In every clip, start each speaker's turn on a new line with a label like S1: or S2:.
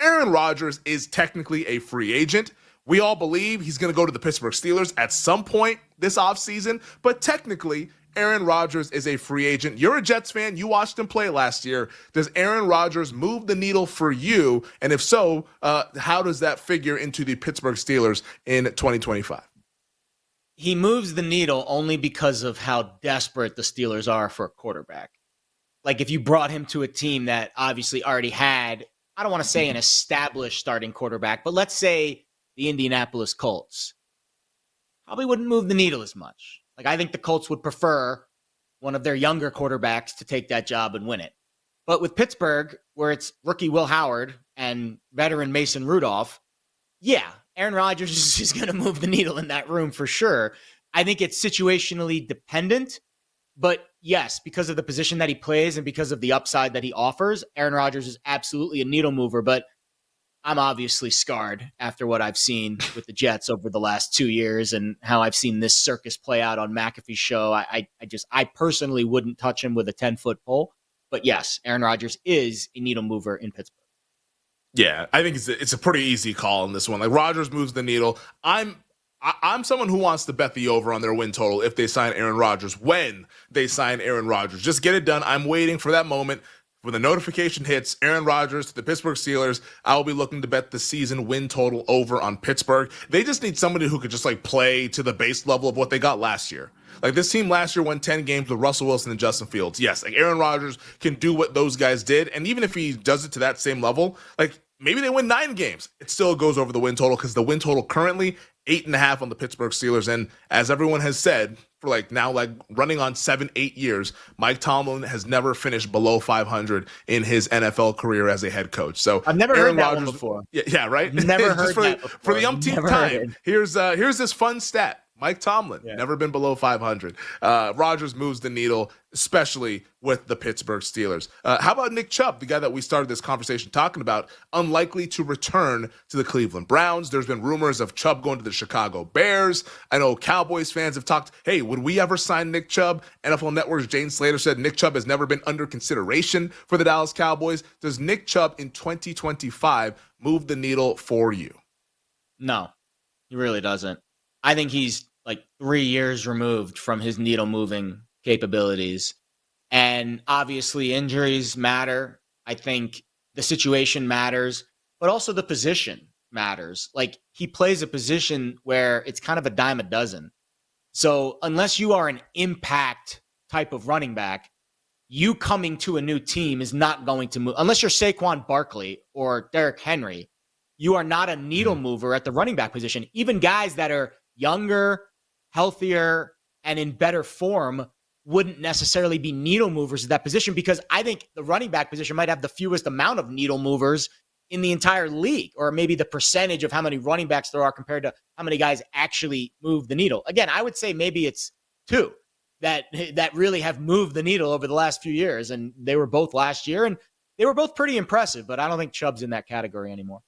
S1: Aaron Rodgers is technically a free agent. We all believe he's going to go to the Pittsburgh Steelers at some point this offseason, but technically, Aaron Rodgers is a free agent. You're a Jets fan. You watched him play last year. Does Aaron Rodgers move the needle for you? And if so, how does that figure into the Pittsburgh Steelers in 2025?
S2: He moves the needle only because of how desperate the Steelers are for a quarterback. Like if you brought him to a team that obviously already had, I don't want to say an established starting quarterback, but let's say the Indianapolis Colts, probably wouldn't move the needle as much. Like I think the Colts would prefer one of their younger quarterbacks to take that job and win it. But with Pittsburgh, where it's rookie Will Howard and veteran Mason Rudolph, yeah, Aaron Rodgers is going to move the needle in that room for sure. I think it's situationally dependent. But yes, because of the position that he plays and because of the upside that he offers, Aaron Rodgers is absolutely a needle mover. But I'm obviously scarred after what I've seen with the Jets over the last 2 years and how I've seen this circus play out on McAfee's show. I personally wouldn't touch him with a 10-foot pole. But yes, Aaron Rodgers is a needle mover in Pittsburgh.
S1: Yeah, I think it's a pretty easy call in this one. Like Rodgers moves the needle. I'm someone who wants to bet the over on their win total if they sign Aaron Rodgers, when they sign Aaron Rodgers. Just get it done. I'm waiting for that moment. When the notification hits, Aaron Rodgers to the Pittsburgh Steelers, I will be looking to bet the season win total over on Pittsburgh. They just need somebody who could just like play to the base level of what they got last year. Like this team last year won 10 games with Russell Wilson and Justin Fields. Yes, like Aaron Rodgers can do what those guys did. And even if he does it to that same level, like maybe they win 9 games. It still goes over the win total because the win total currently 8.5 on the Pittsburgh Steelers. And as everyone has said, for like now, like running on 7-8 years, Mike Tomlin has never finished below 500 in his NFL career as a head coach. So
S2: I've never heard that one before.
S1: Yeah, right.
S2: Never heard that before.
S1: For the umpteenth time, here's this fun stat. Mike Tomlin, never been below 500. Rodgers moves the needle, especially with the Pittsburgh Steelers. How about Nick Chubb, the guy that we started this conversation talking about, unlikely to return to the Cleveland Browns? There's been rumors of Chubb going to the Chicago Bears. I know Cowboys fans have talked, hey, would we ever sign Nick Chubb? NFL Network's Jane Slater said Nick Chubb has never been under consideration for the Dallas Cowboys. Does Nick Chubb in 2025 move the needle for you?
S2: No, he really doesn't. I think he's like 3 years removed from his needle moving capabilities. And obviously injuries matter. I think the situation matters, but also the position matters. Like he plays a position where it's kind of a dime a dozen. So unless you are an impact type of running back, you coming to a new team is not going to move. Unless you're Saquon Barkley or Derrick Henry, you are not a needle mover at the running back position. Even guys that are younger, healthier, and in better form wouldn't necessarily be needle movers at that position, because I think the running back position might have the fewest amount of needle movers in the entire league, or maybe the percentage of how many running backs there are compared to how many guys actually move the needle. Again, I would say maybe it's 2 that really have moved the needle over the last few years, and they were both last year, and they were both pretty impressive, but I don't think Chubb's in that category anymore.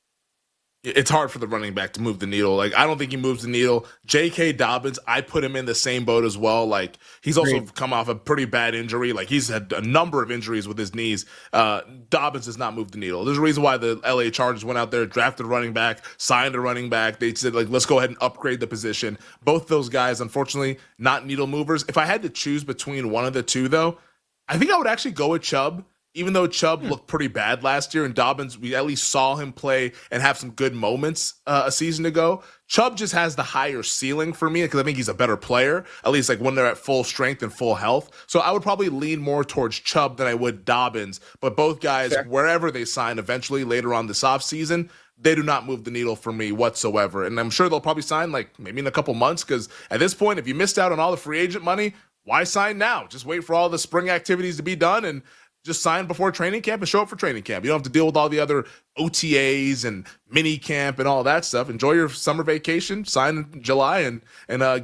S1: It's hard for the running back to move the needle. Like, I don't think he moves the needle. J.K. Dobbins, I put him in the same boat as well. Like, he's also come off a pretty bad injury. Like, he's had a number of injuries with his knees. Dobbins does not move the needle. There's a reason why the L.A. Chargers went out there, drafted a running back, signed a running back. They said, like, let's go ahead and upgrade the position. Both those guys, unfortunately, not needle movers. If I had to choose between one of the two, though, I think I would actually go with Chubb. Even though Chubb looked pretty bad last year, and Dobbins, we at least saw him play and have some good moments a season ago. Chubb just has the higher ceiling for me because I think he's a better player, at least like when they're at full strength and full health. So I would probably lean more towards Chubb than I would Dobbins. But both guys, wherever they sign eventually later on this offseason, they do not move the needle for me whatsoever. And I'm sure they'll probably sign like maybe in a couple months, because at this point, if you missed out on all the free agent money, why sign now? Just wait for all the spring activities to be done and just sign before training camp and show up for training camp. You don't have to deal with all the other OTAs and mini camp and all that stuff. Enjoy your summer vacation, sign in July, and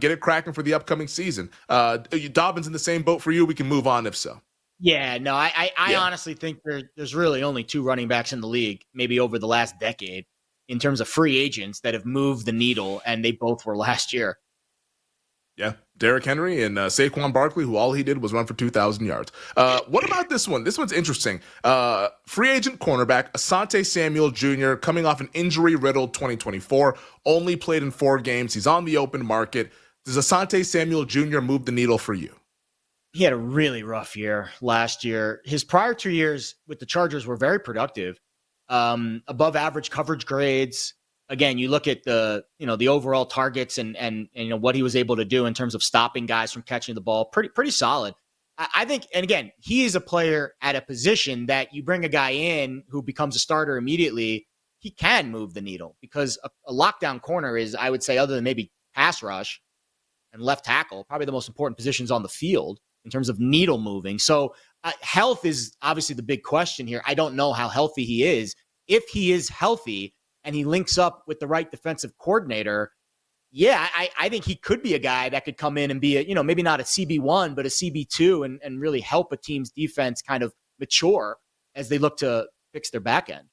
S1: get it cracking for the upcoming season. Dobbins in the same boat for you. We can move on if so.
S2: Yeah, no, I honestly think there's really only 2 running backs in the league, maybe over the last decade, in terms of free agents that have moved the needle, and they both were last year.
S1: Yeah, Derrick Henry and Saquon Barkley, who all he did was run for 2,000 yards. What about this one? This one's interesting. Free agent cornerback Asante Samuel Jr. coming off an injury-riddled 2024, only played in 4 games. He's on the open market. Does Asante Samuel Jr. move the needle for you?
S2: He had a really rough year last year. His prior 2 years with the Chargers were very productive. Above average coverage grades. Again, you look at the overall targets and what he was able to do in terms of stopping guys from catching the ball. Pretty solid. I think, and again, he is a player at a position that you bring a guy in who becomes a starter immediately, he can move the needle because a lockdown corner is, I would say, other than maybe pass rush and left tackle, probably the most important positions on the field in terms of needle moving. So health is obviously the big question here. I don't know how healthy he is. If he is healthy and he links up with the right defensive coordinator, yeah, I think he could be a guy that could come in and be maybe not a CB1, but a CB2 and really help a team's defense kind of mature as they look to fix their back end.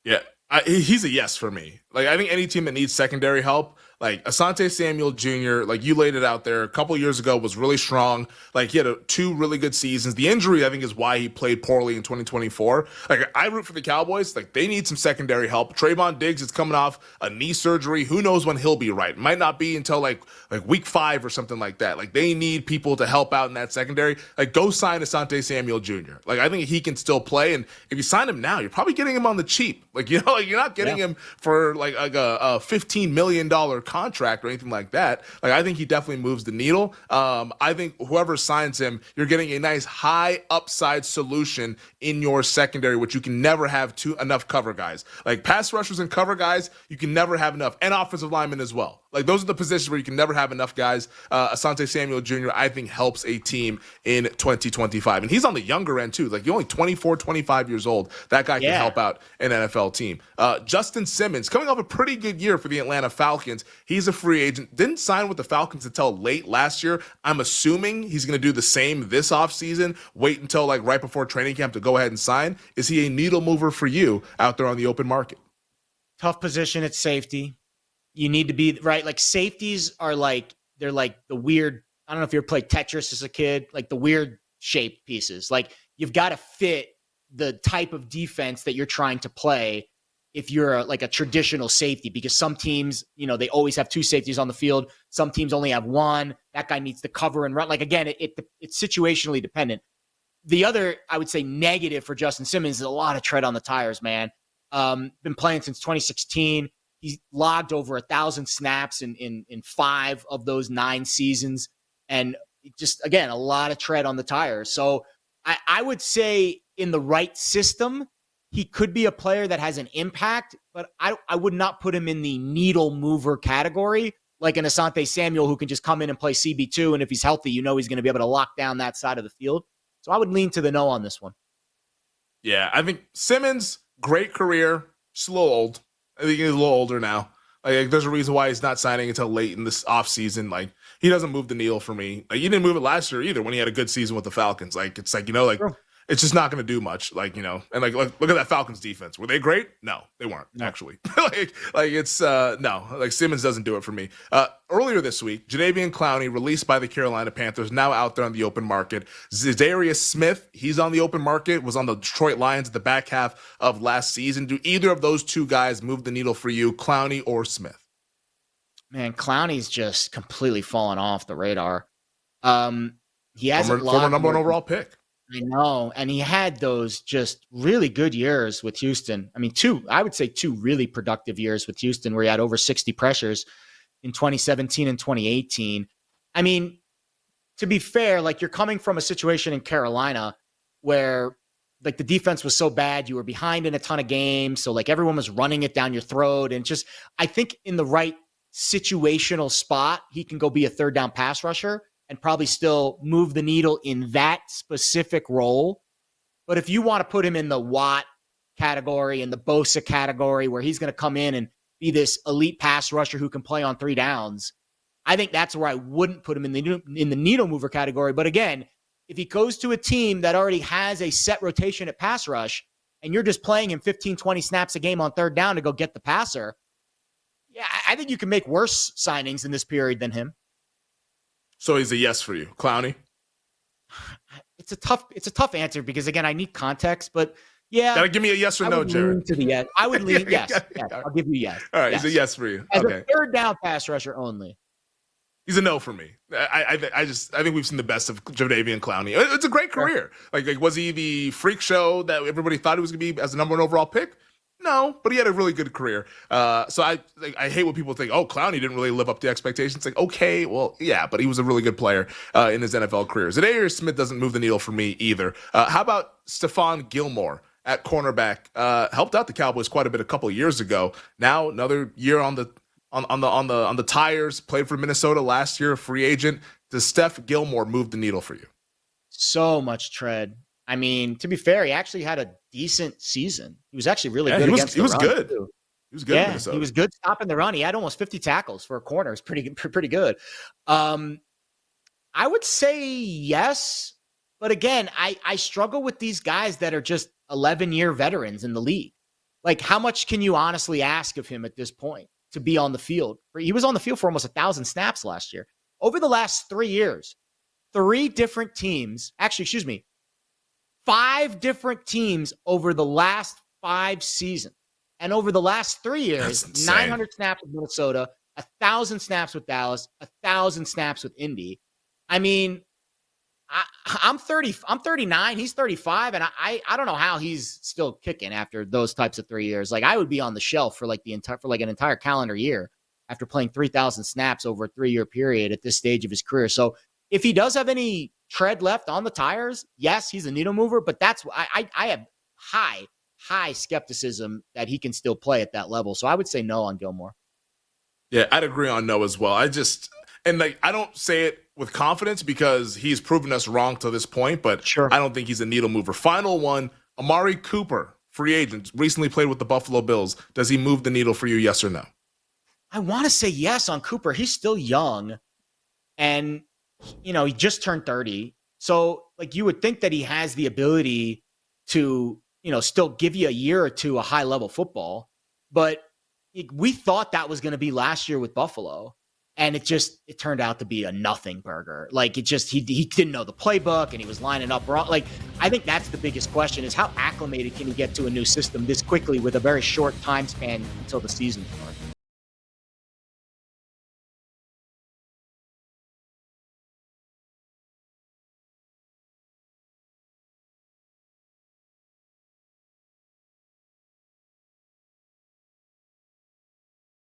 S1: Yeah, he's a yes for me. Like, I think any team that needs secondary help, like Asante Samuel Jr., like you laid it out there a couple years ago, was really strong. Like, he had 2 really good seasons. The injury, I think, is why he played poorly in 2024. Like, I root for the Cowboys. Like, they need some secondary help. Trayvon Diggs is coming off a knee surgery. Who knows when he'll be right? Might not be until like week 5 or something like that. Like, they need people to help out in that secondary. Like, go sign Asante Samuel Jr. Like, I think he can still play. And if you sign him now, you're probably getting him on the cheap. Like, you're not getting him for like a $15 million contract or anything like that. Like, I think he definitely moves the needle. I think whoever signs him, you're getting a nice high upside solution in your secondary, which you can never have enough cover guys. Like, pass rushers and cover guys, you can never have enough, and offensive linemen as well. Like, those are the positions where you can never have enough guys. Asante Samuel Jr., I think, helps a team in 2025. And he's on the younger end, too. Like, you're only 24, 25 years old. That guy can help out an NFL team. Justin Simmons, coming off a pretty good year for the Atlanta Falcons. He's a free agent. Didn't sign with the Falcons until late last year. I'm assuming he's going to do the same this offseason. Wait until, like, right before training camp to go ahead and sign. Is he a needle mover for you out there on the open market?
S2: Tough position at safety. You need to be right. Like, safeties are they're like the weird, I don't know if you ever played Tetris as a kid, like the weird shaped pieces. Like, you've got to fit the type of defense that you're trying to play if you're a traditional safety, because some teams, they always have 2 safeties on the field. Some teams only have 1. That guy needs to cover and run. Like, again, it's situationally dependent. The other, I would say, negative for Justin Simmons is a lot of tread on the tires, man. Been playing since 2016. He's logged over 1,000 snaps in 5 of those 9 seasons. And just, again, a lot of tread on the tires. So I would say in the right system, he could be a player that has an impact, but I would not put him in the needle mover category, like an Asante Samuel who can just come in and play CB2. And if he's healthy, he's going to be able to lock down that side of the field. So I would lean to the no on this one.
S1: Yeah, I think Simmons, great career, just a little old. I think he's a little older now. Like, there's a reason why he's not signing until late in this offseason. Like, he doesn't move the needle for me. Like, he didn't move it last year either when he had a good season with the Falcons. Like, it's like, sure. It's just not going to do much. Like, and like look at that Falcons defense. Were they great? No, they weren't, actually. It's no, like, Simmons doesn't do it for me. Earlier this week, Jadeveon Clowney, released by the Carolina Panthers, now out there on the open market. Za'Darius Smith, he's on the open market, was on the Detroit Lions at the back half of last season. Do either of those 2 guys move the needle for you, Clowney or Smith?
S2: Man, Clowney's just completely fallen off the radar. He hasn't
S1: former number 1 overall pick.
S2: I know. And he had those just really good years with Houston. I mean, I would say 2 really productive years with Houston where he had over 60 pressures in 2017 and 2018. I mean, to be fair, like, you're coming from a situation in Carolina where, like, the defense was so bad, you were behind in a ton of games. So, like, everyone was running it down your throat. And just, I think in the right situational spot, he can go be a 3rd down pass rusher and probably still move the needle in that specific role. But if you want to put him in the Watt category and the Bosa category where he's going to come in and be this elite pass rusher who can play on 3 downs, I think that's where I wouldn't put him in the needle mover category. But again, if he goes to a team that already has a set rotation at pass rush and you're just playing him 15, 20 snaps a game on 3rd down to go get the passer, yeah, I think you can make worse signings in this period than him.
S1: So he's a yes for you, Clowney.
S2: It's a tough answer because again, I need context, but yeah,
S1: Gotta give me a yes or
S2: I
S1: no,
S2: would lean
S1: Jared.
S2: to the yes. I would lean yes. I'll give you yes.
S1: All right,
S2: Yes.
S1: he's a yes for you.
S2: As
S1: Okay.
S2: a third down pass rusher only.
S1: He's a no for me. I think we've seen the best of Jadeveon Clowney. It's a great career. Like was he the freak show that everybody thought he was going to be as the number 1 overall pick? No, but he had a really good career. So I hate when people think, oh, Clowney didn't really live up to expectations. Like, okay, well, yeah, but he was a really good player in his NFL career. Zadarius Smith doesn't move the needle for me either. How about Stephon Gilmore at cornerback? Helped out the Cowboys quite a bit a couple of years ago. Now another year on the tires. Played for Minnesota last year, a free agent. Does Steph Gilmore move the needle for you?
S2: So much tread. I mean, to be fair, he actually had a decent season. He was actually really good against the run.
S1: Good.
S2: Too.
S1: He was good.
S2: Yeah,
S1: in Minnesota.
S2: he was good stopping the run. He had almost 50 tackles for a corner. It's pretty good. I would say yes, but again, I struggle with these guys that are just 11-year veterans in the league. Like, how much can you honestly ask of him at this point to be on the field? He was on the field for almost 1,000 snaps last year. Over the last 3 years, 5 different teams over the last 5 seasons. And over the last 3 years, 900 snaps with Minnesota, 1,000 snaps with Dallas, 1,000 snaps with Indy. I mean, I'm 39. He's 35, and I don't know how he's still kicking after those types of 3 years. Like, I would be on the shelf for like an entire calendar year after playing 3,000 snaps over a 3-year period at this stage of his career. So if he does have any tread left on the tires, yes, he's a needle mover, but that's I have high skepticism that he can still play at that level. So I would say no on Gilmore.
S1: Yeah, I'd agree on no as well. I don't say it with confidence because he's proven us wrong to this point, but sure. I don't think he's a needle mover. Final one, Amari Cooper, free agent, recently played with the Buffalo Bills. Does he move the needle for you, yes or no?
S2: I want to say yes on Cooper. He's still young, and he just turned 30. So like you would think that he has the ability to, still give you a year or two of high level football. But we thought that was going to be last year with Buffalo. And it turned out to be a nothing burger. Like he didn't know the playbook and he was lining up wrong. Like, I think that's the biggest question is how acclimated can he get to a new system this quickly with a very short time span until the season starts?